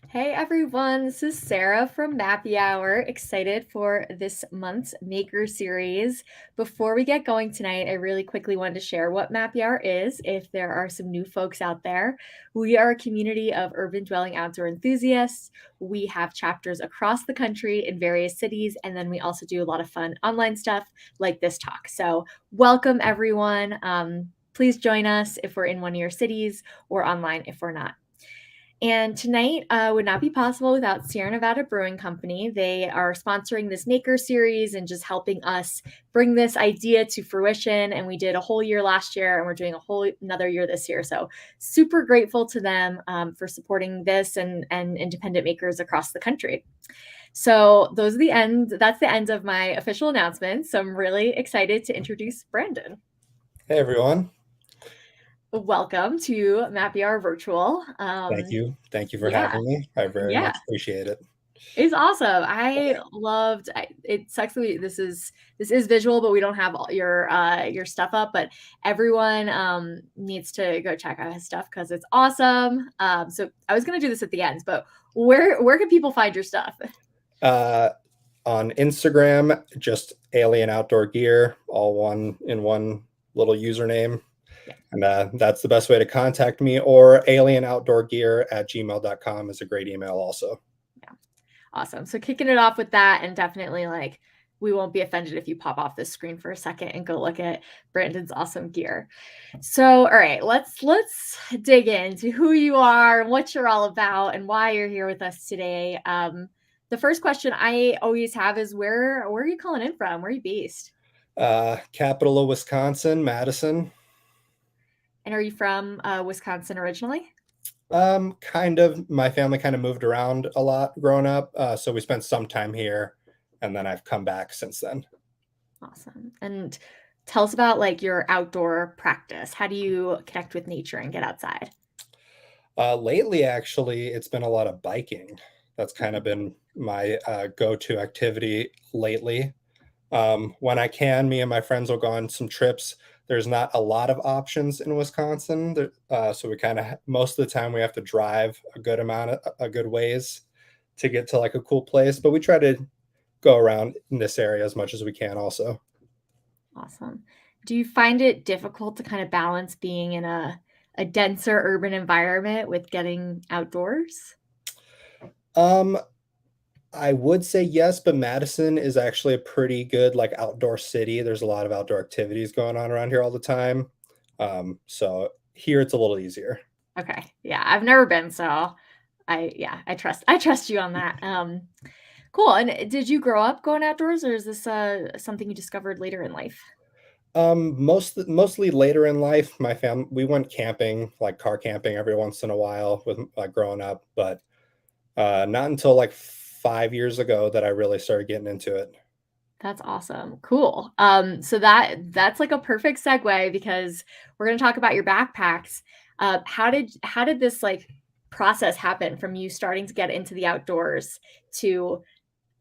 Hey everyone, this is Sarah from Mappy Hour. Excited for this month's Maker Series. Before we get going tonight, I really quickly wanted to share what Mappy Hour is if there are some new folks out there. We are a community of urban dwelling outdoor enthusiasts. We have chapters across the country in various cities, and then we also do a lot of fun online stuff like this talk. So, welcome everyone. Please join us if we're in one of your cities or online if we're not. And tonight would not be possible without Sierra Nevada Brewing Company. They are sponsoring this Maker Series and just helping us bring this idea to fruition. And we did a whole year last year, and we're doing a whole another year this year. So super grateful to them for supporting this and independent makers across the country. So those are the end. That's the end of my official announcements. So I'm really excited to introduce Brandon. Hey everyone. Welcome to Mappy Hour Virtual. Thank you. Thank you for Yeah, having me. I very yeah. much appreciate it. It's awesome. I loved it sucks that this is visual, but we don't have all your stuff up. But everyone needs to go check out his stuff because it's awesome. So I was gonna do this at the end, but where can people find your stuff? Uh, on Instagram, just Alien Outdoor Gear, all one in one little username. Yeah, And that's the best way to contact me, or alienoutdoorgear@gmail.com is a great email also. yeah. Awesome. So kicking it off with that, and definitely like we won't be offended if you pop off this screen for a second and go look at Brandon's awesome gear. So, all right, let's dig into who you are, what you're all about, and why you're here with us today. The first question I always have is where are you calling in from? Where are you based? Capital of Wisconsin, Madison. And are you from Wisconsin originally? Kind of. My family kind of moved around a lot growing up, so we spent some time here, and then I've come back since then. Awesome. And tell us about like your outdoor practice. How do you connect with nature and get outside? Lately, actually, it's been a lot of biking. That's kind of been my go-to activity lately. When I can, me and my friends will go on some trips. There's not a lot of options in Wisconsin, so we kind of most of the time we have to drive a good ways to get to like a cool place. But we try to go around in this area as much as we can, also. Awesome. Do you find it difficult to kind of balance being in a denser urban environment with getting outdoors? Um, I would say yes, but Madison is actually a pretty good like outdoor city. There's a lot of outdoor activities going on around here all the time. So here it's a little easier. Okay. Yeah, I've never been, so I trust you on that. Cool. And did you grow up going outdoors, or is this something you discovered later in life? Mostly later in life, my family we went camping, like car camping every once in a while with like growing up, but not until like 5 years ago that I really started getting into it. That's awesome. Cool. So that's like a perfect segue because we're going to talk about your backpacks. How did this like process happen from you starting to get into the outdoors to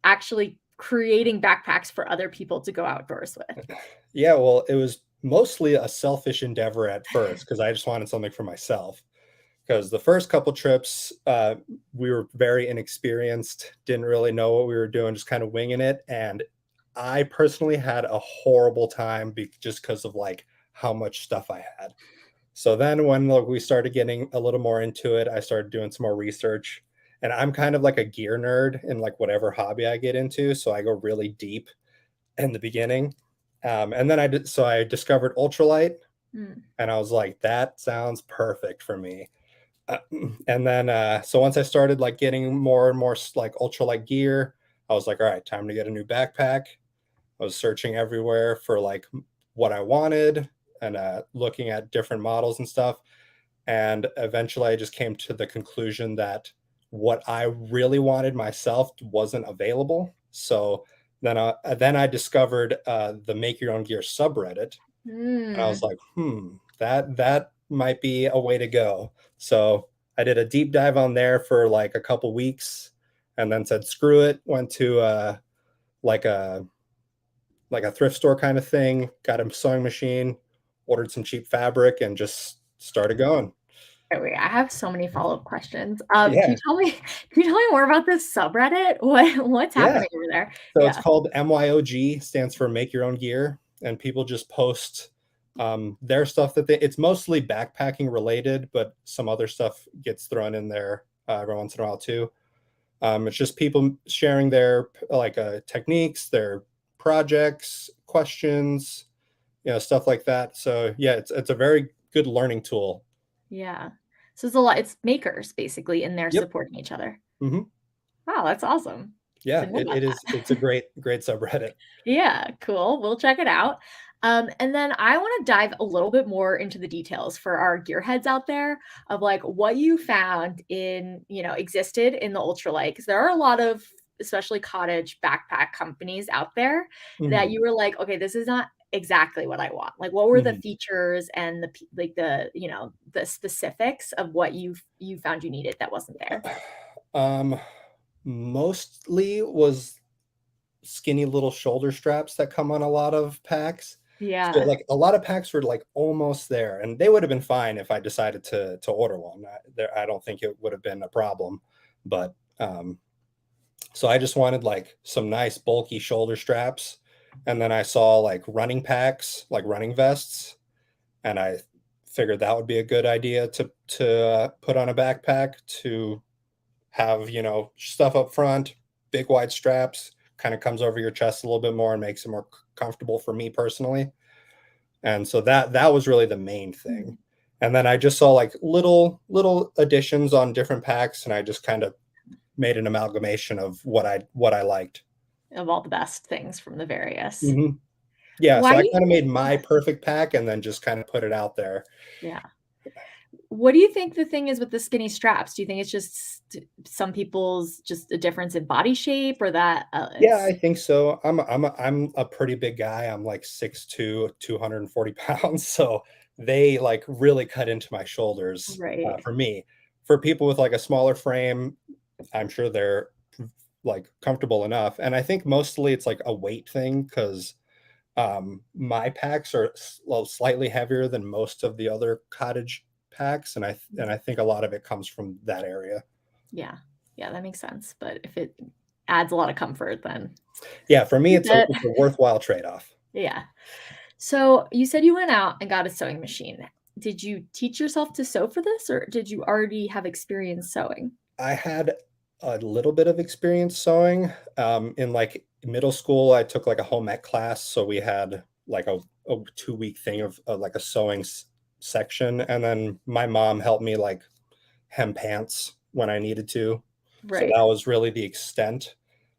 actually creating backpacks for other people to go outdoors with? Yeah, well, it was mostly a selfish endeavor at first because I just wanted something for myself. Because the first couple trips, we were very inexperienced, didn't really know what we were doing, just kind of winging it. And I personally had a horrible time just because of like how much stuff I had. So then when like, we started getting a little more into it, I started doing some more research. And I'm kind of like a gear nerd in like whatever hobby I get into. So I go really deep in the beginning. And then so I discovered ultralight, Mm, and I was like, that sounds perfect for me. Uh, and then so once I started like getting more and more like ultralight gear, I was like, all right, time to get a new backpack. I was searching everywhere for like what I wanted and looking at different models and stuff. And eventually I just came to the conclusion that what I really wanted myself wasn't available. So then I discovered the Make Your Own Gear subreddit, and I was mm. like, that might be a way to go. So I did a deep dive on there for like a couple weeks, and then said, screw it. Went to like a like a thrift store kind of thing, got a sewing machine, ordered some cheap fabric, and just started going. Oh, wait, I have so many follow-up questions. Can Yeah, you tell me can you tell me more about this subreddit? What's yeah. happening over there? So it's Yeah. called MYOG, stands for Make Your Own Gear, and people just post their stuff that it's mostly backpacking related, but some other stuff gets thrown in there every once in a while too. It's just people sharing their like techniques, their projects, questions, stuff like that. So yeah, it's a very good learning tool. Yeah. So it's a lot it's makers basically in there Yep. supporting each other. Hmm. Wow, that's awesome. Yeah, Didn't know it, about it is. that. It's a great subreddit. Yeah, cool. We'll check it out. And then I want to dive a little bit more into the details for our gearheads out there of like what you found existed in the ultralight. Because there are a lot of, especially cottage backpack companies out there that Hmm. you were like, okay, this is not exactly what I want. Like, what were the Hmm. features and the specifics of what you found you needed that wasn't there? Um, Mostly was skinny little shoulder straps that come on a lot of packs. So, Yeah, like, a lot of packs were, like, almost there, and they would have been fine if I decided to order one. I don't think it would have been a problem, but, so I just wanted, like, some nice bulky shoulder straps, and then I saw, like, running packs, like running vests, and I figured that would be a good idea to put on a backpack to have, stuff up front, big wide straps, kind of comes over your chest a little bit more and makes it more comfortable for me personally. And so that was really the main thing. mm, And then I just saw like little additions on different packs, and I just kind of made an amalgamation of what I liked. of all the best things from the various. Hmm. Yeah, Why so do I you kind of made think my perfect pack and then just kind of put it out there. Yeah. What do you think the thing is with the skinny straps? Do you think it's just some people's just a difference in body shape or that, Yeah, it's I think so. I'm a pretty big guy. I'm like 6'2", 240 pounds. So they like really cut into my shoulders right. for me. For people with like a smaller frame, I'm sure they're like comfortable enough. And I think mostly it's like a weight thing because my packs are well, slightly heavier than most of the other cottage packs, and I think a lot of it comes from that area. Yeah. Yeah, that makes sense, but if it adds a lot of comfort, then Yeah, for me, keep it's a it. it's a worthwhile trade off. Yeah. So, you said you went out and got a sewing machine. Did you teach yourself to sew for this, or did you already have experience sewing? I had a little bit of experience sewing. In like middle school, I took like a home ec class, so we had like a 2 week thing of like a sewing section, and then my mom helped me like hem pants when I needed to. So Right. that was really the extent.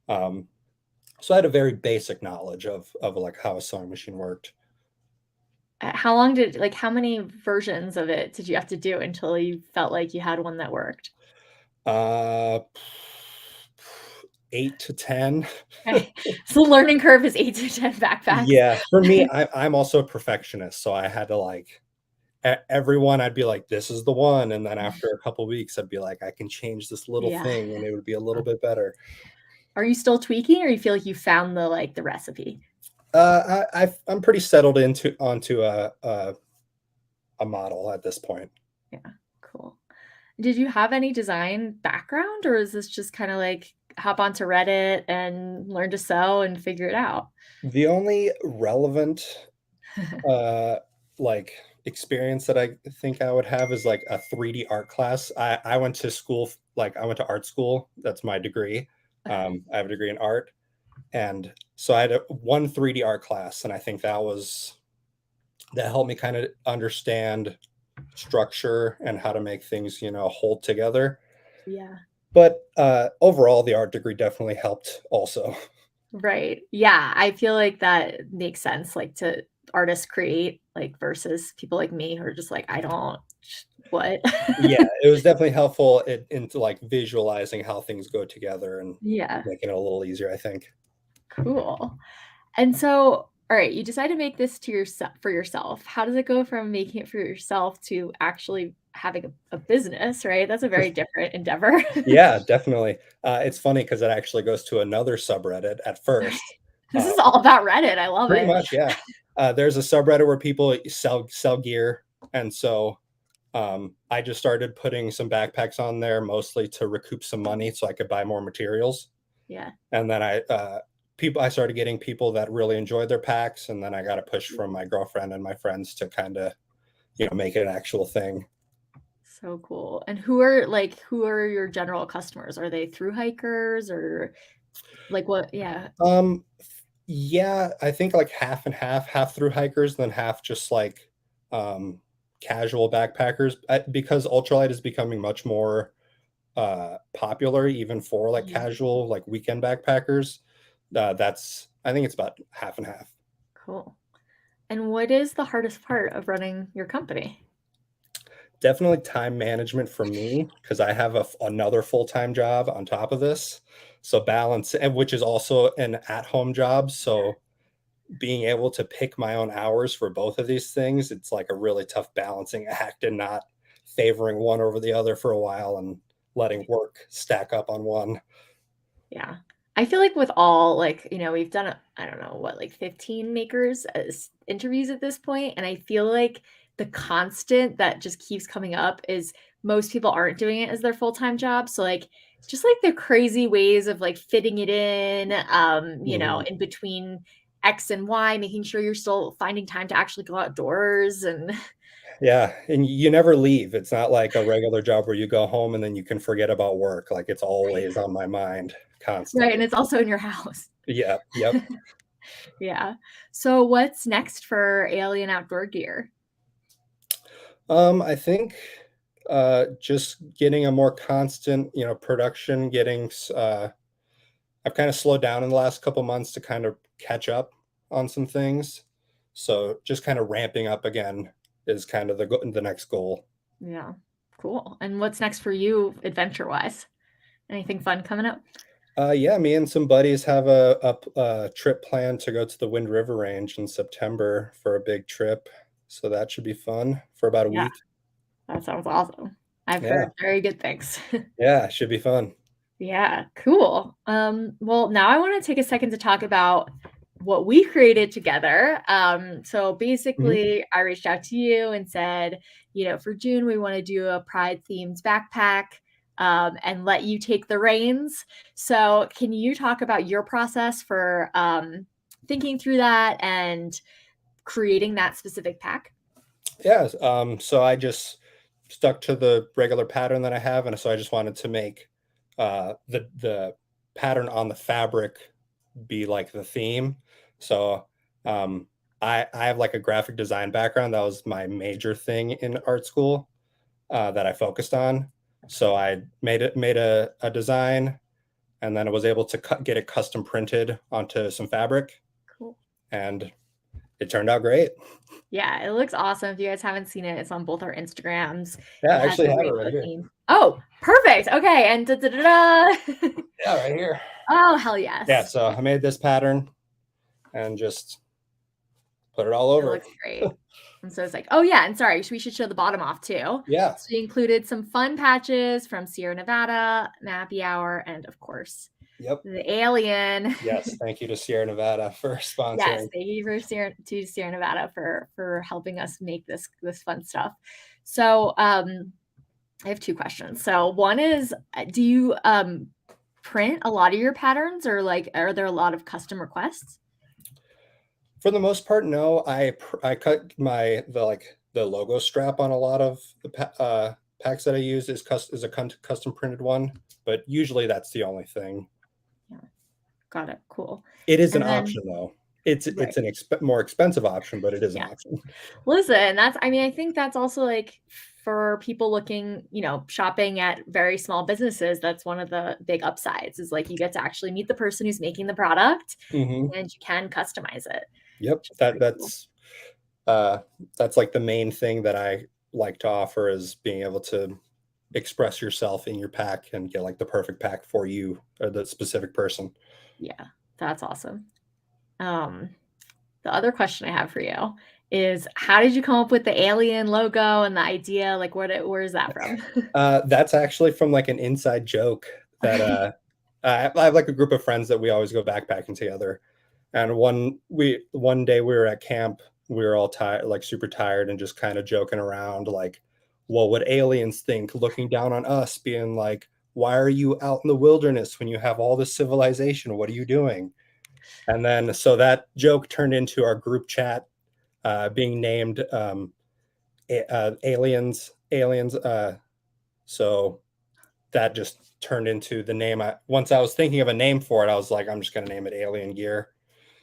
Um, so I had a very basic knowledge of like how a sewing machine worked. How long did like, how many versions of it did you have to do until you felt like you had one that worked? Uh, 8 to 10. Okay. So the learning curve is 8 to 10 backpacks. Yeah, for me, I'm also a perfectionist, so I had to like everyone. I'd be like, "This is the one," and then after a couple weeks, I'd be like, "I can change this little Yeah. thing, and it would be a little bit better." Are you still tweaking or you feel like you found the recipe? I'm pretty settled into onto a model at this point. Yeah, cool. Did you have any design background or is this just kinda like hop onto Reddit and learn to sew and figure it out? The only relevant uh like experience that I think I would have is like a 3D art class. I went to school, like I went to art school. That's my degree. Okay. I have a degree in art, and so I had one 3D art class, and I think that helped me kind of understand structure and how to make things, hold together. Yeah. But overall, the art degree definitely helped also. Right. Yeah, I feel like that makes sense, like, to artists create, like, versus people like me who are just like, "I don't what?" Yeah, it was definitely helpful into like visualizing how things go together and Yeah, making it a little easier, I think. cool. And so, all right, you decide to make this to yourself for yourself. How does it go from making it for yourself to actually having a business, right? That's a very different endeavor. Yeah, definitely. It's funny because it actually goes to another subreddit at first. This Uh, is all about Reddit. I love Pretty it. much, yeah. There's a subreddit where people sell gear, and so I just started putting some backpacks on there mostly to recoup some money so I could buy more materials. Yeah. And then I started getting people that really enjoyed their packs, and then I got a push from my girlfriend and my friends to kind of make it an actual thing. So cool. And who are your general customers? Are they through hikers or like what? Yeah. Um, yeah, I think like half and half, half through hikers, then half just like um, casual backpackers. Because ultralight is becoming much more popular, even for like Mhm. casual, like weekend backpackers. I think it's about half and half. Cool. And what is the hardest part of running your company? Definitely time management for me because I have another full-time job on top of this. So balance, and which is also an at-home job. So being able to pick my own hours for both of these things, it's like a really tough balancing act and not favoring one over the other for a while and letting work stack up on one. Yeah. I feel like with all like, we've done, I don't know, what, like 15 makers as interviews at this point, and I feel like the constant that just keeps coming up is most people aren't doing it as their full-time job. So like just like the crazy ways of like fitting it in, Mhm. in between X and Y, making sure you're still finding time to actually go outdoors and Yeah, and you never leave. It's not like a regular job where you go home and then you can forget about work. Like it's always on my mind right, constantly. and it's also in your house. Yeah, yep. Yeah. So what's next for Alien Outdoor Gear? I think just getting a more constant, production, I've kind of slowed down in the last couple months to kind of catch up on some things. So just kind of ramping up again is kind of the next goal. Yeah. Cool. And what's next for you adventure-wise? Anything fun coming up? Yeah, me and some buddies have a trip planned to go to the Wind River Range in September for a big trip. So that should be fun for about a Yeah, week. that sounds awesome. I've Yeah, heard very good things. yeah, should be fun. Yeah, cool. Well, now I want to take a second to talk about what we created together. So Mhm. basically, I reached out to you and said, for June, we want to do a Pride themed backpack and let you take the reins. So, can you talk about your process for thinking through that and creating that specific pack? Yeah, so I just stuck to the regular pattern that I have, and so I just wanted to make the pattern on the fabric be like the theme. So um, I have like a graphic design background. That was my major thing in art school that I focused on. So I made a design, and then I was able to get it custom printed onto some fabric, Cool. and it turned out great. Yeah, it looks awesome. If you guys haven't seen it, it's on both our Instagrams. Yeah, It I has actually the have it rainbow right here. theme. Oh, perfect. Okay, and da da da da. Yeah, right here. Oh, hell Yeah, yes. so I made this pattern and just put it all It over. looks great. And so it's like, oh yeah, and sorry, we should show the bottom off too. Yeah. So we included some fun patches from Sierra Nevada, Mappy Hour, and of course, Yep. the alien. Yes. Thank you to Sierra Nevada for Yes, sponsoring. thank you for Sierra Nevada for helping us make this fun stuff. So I have two questions. So one is, do you print a lot of your patterns or like are there a lot of custom requests? For the most part, no. I cut the logo strap on a lot of the packs that I use is a custom printed one, but usually that's the only thing. Yeah, got it. Cool. It is an And then option though. It's right. an more expensive option, but it is an Yeah. option. Listen, I think that's also like for people looking, shopping at very small businesses, that's one of the big upsides is like you get to actually meet the person who's making the product Hmm. and you can customize it, Yep. which is pretty cool. Uh, that's like the main thing that I like to offer is being able to express yourself in your pack and get like the perfect pack for you or the specific person. Yeah, that's awesome. Um, the other question I have for you is how did you come up with the alien logo and the idea? Like where is that from? That's actually from like an inside joke that Okay. I have like a group of friends that we always go backpacking together. And one day we were at camp, we were all tired, like super tired, and just kind of joking around, like, what would aliens think looking down on us, being like, why are you out in the wilderness when you have all this civilization? What are you doing? And then so that joke turned into our group chat being named aliens. So that just turned into the name. Once I was thinking of a name for it, I was like, I'm just going to name it Alien Gear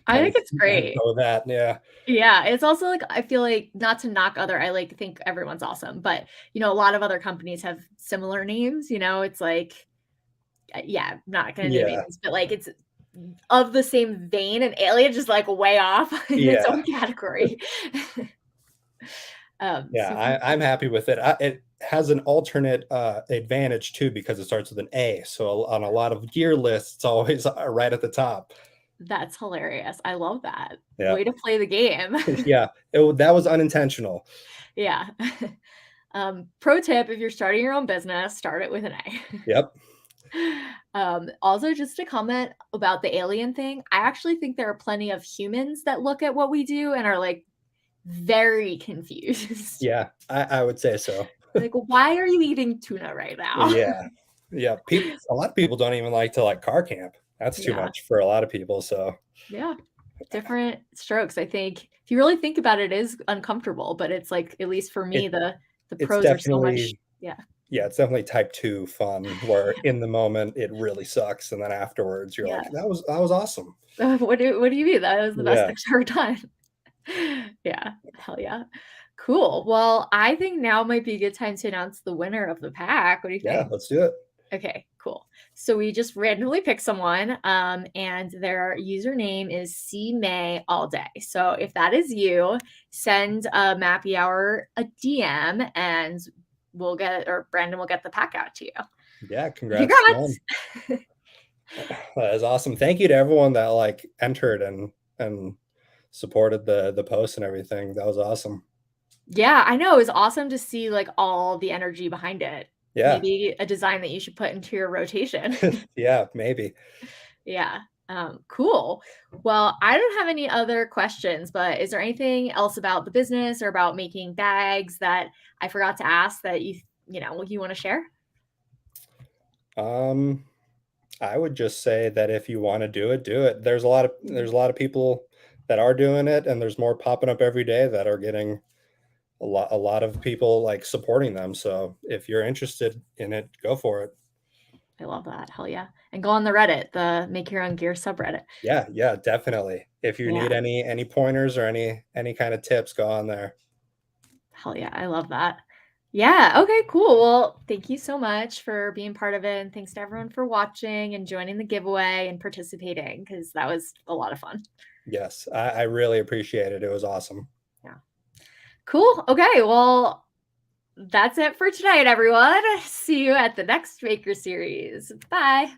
I and think it's and great. go with that. Yeah, Yeah, it's also like I feel like not to knock other I like think everyone's awesome, but a lot of other companies have similar names, it's like yeah, I'm not gonna name yeah, names, but like it's of the same vein and Alien just like way off in its yeah, own category. yeah. Super I'm happy with it. It has an alternate advantage too because it starts with an A. So on a lot of gear lists, it's always right at the top. That's hilarious. I love that. Yeah, Way to play the game. yeah. That was unintentional. Yeah. Pro tip, if you're starting your own business, start it with an A. Yep. Also, just to comment about the alien thing, I actually think there are plenty of humans that look at what we do and are like very confused. Yeah, I would say so. Like, why are you eating tuna right now? Yeah. Yeah, people. A lot of people don't even like to like car camp. That's too Yeah. much for a lot of people. So Yeah. Different strokes. I think if you really think about it, it is uncomfortable, but it's like, at least for me, it the it's pros are so much. definitely Yeah. yeah, it's definitely type two fun. Where in the moment it really sucks, and then afterwards you're Yeah. like, that was awesome. What do you mean? That was the best Yeah, thing I've ever done. Yeah. Hell yeah. Cool. Well, I think now might be a good time to announce the winner of the pack. What do you yeah. think? Let's do it. Okay, cool. So we just randomly pick someone, and their username is C May all day. So if that is you, send a Mappy Hour a DM, and we'll get or Brandon will get the pack out to you. Yeah, congrats to them. Congrats! That is awesome. Thank you to everyone that like entered and supported the post and everything. That was awesome. Yeah, I know. It was awesome to see like all the energy behind it. Yeah, Maybe a design that you should put into your rotation. yeah, maybe. Yeah. Cool. Well, I don't have any other questions, but is there anything else about the business or about making bags that I forgot to ask that you want to share? Um, I would just say that if you want to do it, do it. Mm, There's a lot of people that are doing it, and there's more popping up every day that are getting a lot of people like supporting them. So if you're interested in it, go for it. I love that. Hell yeah. And go on the Reddit, the Make Your Own Gear subreddit. Yeah, yeah, definitely. If you Yeah. need any pointers or any kind of tips, go on there. Hell yeah. I love that. Yeah. Okay, cool. Well, thank you so much for being part of it. And thanks to everyone for watching and joining the giveaway and participating because that was a lot of fun. Yes, I really appreciate it. It was awesome. Yeah. Cool. Okay. Well, that's it for tonight, everyone. See you at the next Maker Series. Bye.